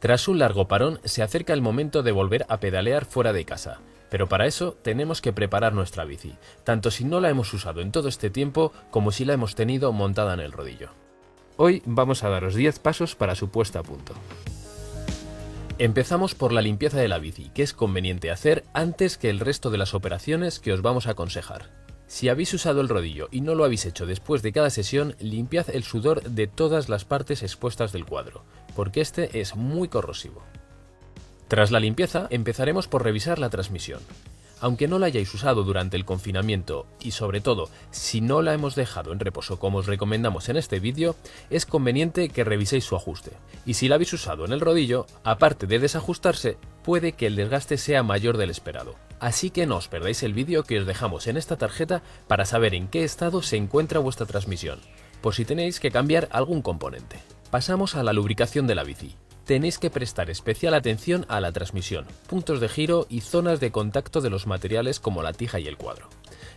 Tras un largo parón, se acerca el momento de volver a pedalear fuera de casa. Pero para eso tenemos que preparar nuestra bici, tanto si no la hemos usado en todo este tiempo como si la hemos tenido montada en el rodillo. Hoy vamos a daros 10 pasos para su puesta a punto. Empezamos por la limpieza de la bici, que es conveniente hacer antes que el resto de las operaciones que os vamos a aconsejar. Si habéis usado el rodillo y no lo habéis hecho después de cada sesión, limpiad el sudor de todas las partes expuestas del cuadro, porque este es muy corrosivo. Tras la limpieza, empezaremos por revisar la transmisión. Aunque no la hayáis usado durante el confinamiento y sobre todo si no la hemos dejado en reposo como os recomendamos en este vídeo, es conveniente que reviséis su ajuste. Y si la habéis usado en el rodillo, aparte de desajustarse, puede que el desgaste sea mayor del esperado. Así que no os perdáis el vídeo que os dejamos en esta tarjeta para saber en qué estado se encuentra vuestra transmisión, por si tenéis que cambiar algún componente. Pasamos a la lubricación de la bici. Tenéis que prestar especial atención a la transmisión, puntos de giro y zonas de contacto de los materiales como la tija y el cuadro.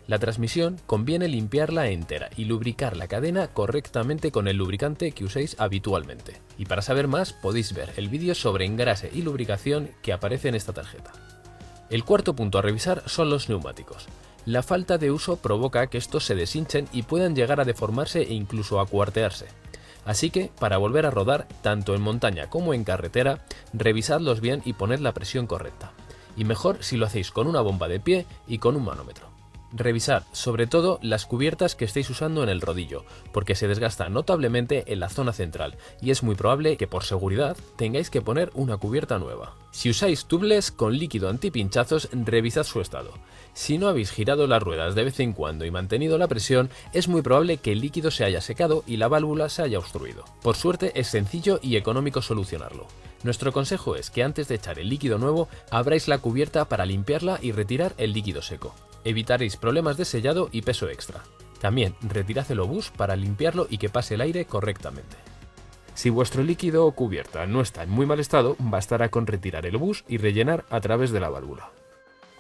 La transmisión conviene limpiarla entera y lubricar la cadena correctamente con el lubricante que uséis habitualmente. Y para saber más podéis ver el vídeo sobre engrase y lubricación que aparece en esta tarjeta. El cuarto punto a revisar son los neumáticos. La falta de uso provoca que estos se deshinchen y puedan llegar a deformarse e incluso a cuartearse. Así que, para volver a rodar, tanto en montaña como en carretera, revisadlos bien y poned la presión correcta. Y mejor si lo hacéis con una bomba de pie y con un manómetro. Revisad, sobre todo, las cubiertas que estéis usando en el rodillo, porque se desgasta notablemente en la zona central y es muy probable que por seguridad tengáis que poner una cubierta nueva. Si usáis tubeless con líquido antipinchazos, revisad su estado. Si no habéis girado las ruedas de vez en cuando y mantenido la presión, es muy probable que el líquido se haya secado y la válvula se haya obstruido. Por suerte es sencillo y económico solucionarlo. Nuestro consejo es que antes de echar el líquido nuevo, abráis la cubierta para limpiarla y retirar el líquido seco. Evitaréis problemas de sellado y peso extra. También retirad el obús para limpiarlo y que pase el aire correctamente. Si vuestro líquido o cubierta no está en muy mal estado, bastará con retirar el obús y rellenar a través de la válvula.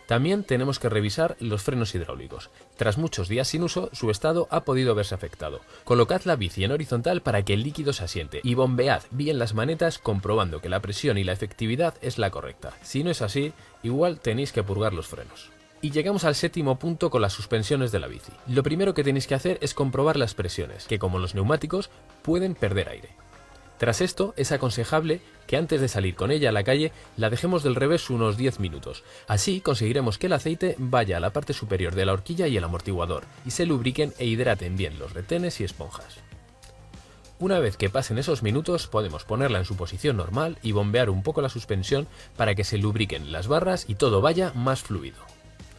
También tenemos que revisar los frenos hidráulicos. Tras muchos días sin uso, su estado ha podido verse afectado. Colocad la bici en horizontal para que el líquido se asiente y bombead bien las manetas comprobando que la presión y la efectividad es la correcta. Si no es así, igual tenéis que purgar los frenos. Y llegamos al séptimo punto con las suspensiones de la bici. Lo primero que tenéis que hacer es comprobar las presiones, que como los neumáticos pueden perder aire. Tras esto, es aconsejable que antes de salir con ella a la calle la dejemos del revés unos 10 minutos. Así conseguiremos que el aceite vaya a la parte superior de la horquilla y el amortiguador y se lubriquen e hidraten bien los retenes y esponjas. Una vez que pasen esos minutos podemos ponerla en su posición normal y bombear un poco la suspensión para que se lubriquen las barras y todo vaya más fluido.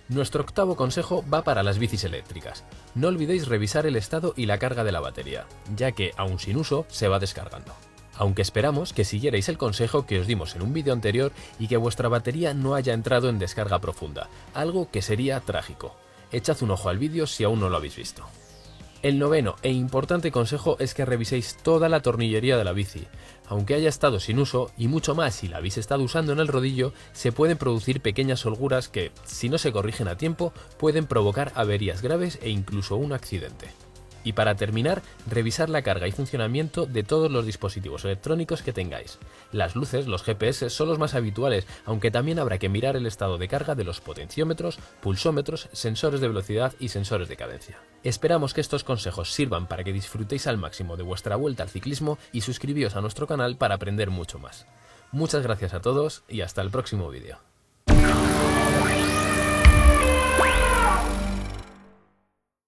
Nuestro octavo consejo va para las bicis eléctricas. No olvidéis revisar el estado y la carga de la batería, ya que, aún sin uso, se va descargando. Aunque esperamos que siguierais el consejo que os dimos en un vídeo anterior y que vuestra batería no haya entrado en descarga profunda, algo que sería trágico. Echad un ojo al vídeo si aún no lo habéis visto. El noveno e importante consejo es que reviséis toda la tornillería de la bici. Aunque haya estado sin uso, y mucho más si la habéis estado usando en el rodillo, se pueden producir pequeñas holguras que, si no se corrigen a tiempo, pueden provocar averías graves e incluso un accidente. Y para terminar, revisar la carga y funcionamiento de todos los dispositivos electrónicos que tengáis. Las luces, los GPS son los más habituales, aunque también habrá que mirar el estado de carga de los potenciómetros, pulsómetros, sensores de velocidad y sensores de cadencia. Esperamos que estos consejos sirvan para que disfrutéis al máximo de vuestra vuelta al ciclismo y suscribíos a nuestro canal para aprender mucho más. Muchas gracias a todos y hasta el próximo vídeo.